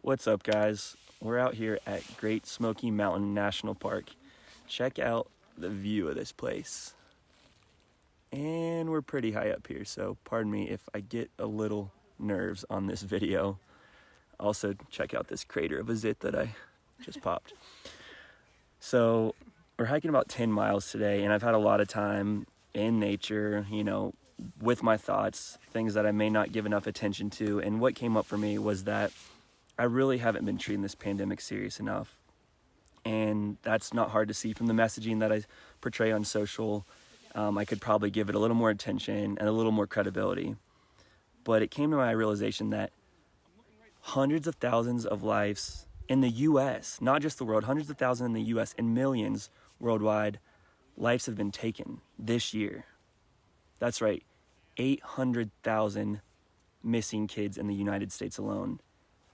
What's up, guys? We're out here at Great Smoky Mountain National Park. Check out the view of this place. And we're pretty high up here, so pardon me if I get a little nerves on this video. Also, check out this crater of a zit that I just popped. So, we're hiking about 10 miles today, and I've had a lot of time in nature, with my thoughts, things that I may not give enough attention to. And what came up for me was that I really haven't been treating this pandemic serious enough. And that's not hard to see from the messaging that I portray on social. I could probably give it a little more attention and a little more credibility. But it came to my realization that hundreds of thousands of lives in the US, not just the world, hundreds of thousands in the US and millions worldwide, lives have been taken this year. That's right, 800,000 missing kids in the United States alone.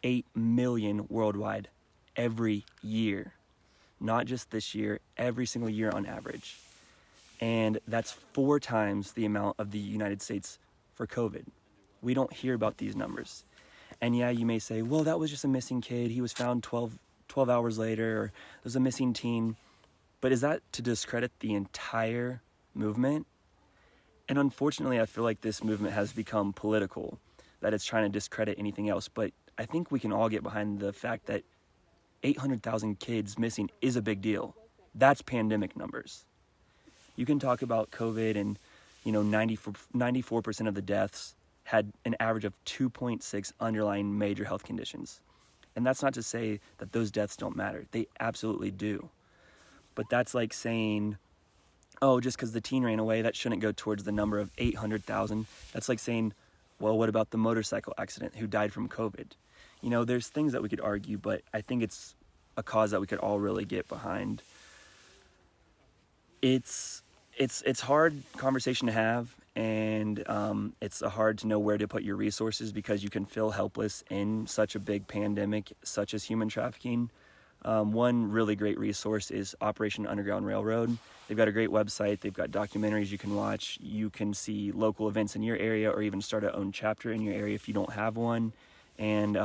8 million worldwide every year. Not just this year, every single year on average. And that's 4 times the amount of the United States for COVID. We don't hear about these numbers. And yeah, you may say, well, that was just a missing kid. He was found 12 hours later, or there's a missing teen. But is that to discredit the entire movement? And unfortunately, I feel like this movement has become political, that it's trying to discredit anything else. But I think we can all get behind the fact that 800,000 kids missing is a big deal. That's pandemic numbers. You can talk about COVID and, 94% of the deaths had an average of 2.6 underlying major health conditions. And that's not to say that those deaths don't matter. They absolutely do. But that's like saying, oh, just because the teen ran away, that shouldn't go towards the number of 800,000. That's like saying, well, what about the motorcycle accident who died from COVID? There's things that we could argue, but I think it's a cause that we could all really get behind. It's hard conversation to have, and it's hard to know where to put your resources because you can feel helpless in such a big pandemic, such as human trafficking. One really great resource is Operation Underground Railroad. They've got a great website. They've got documentaries you can watch. You can see local events in your area or even start a own chapter in your area if you don't have one. And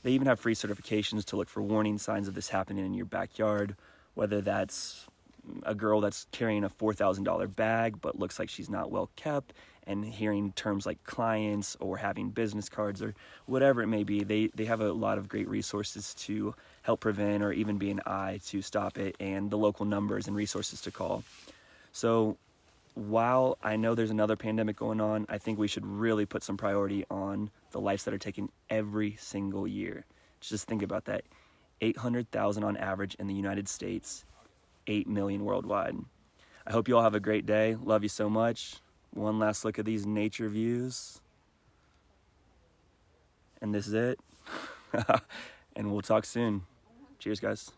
they even have free certifications to look for warning signs of this happening in your backyard, whether that's a girl that's carrying a $4,000 bag but looks like she's not well kept, and hearing terms like clients or having business cards or whatever it may be. They have a lot of great resources to help prevent or even be an eye to stop it, and the local numbers and resources to call. So while I know there's another pandemic going on, I think we should really put some priority on the lives that are taken every single year. Just think about that. 800,000 on average in the United States, 8 million worldwide. I hope you all have a great day. Love you so much. One last look at these nature views. And this is it. And we'll talk soon. Cheers, guys.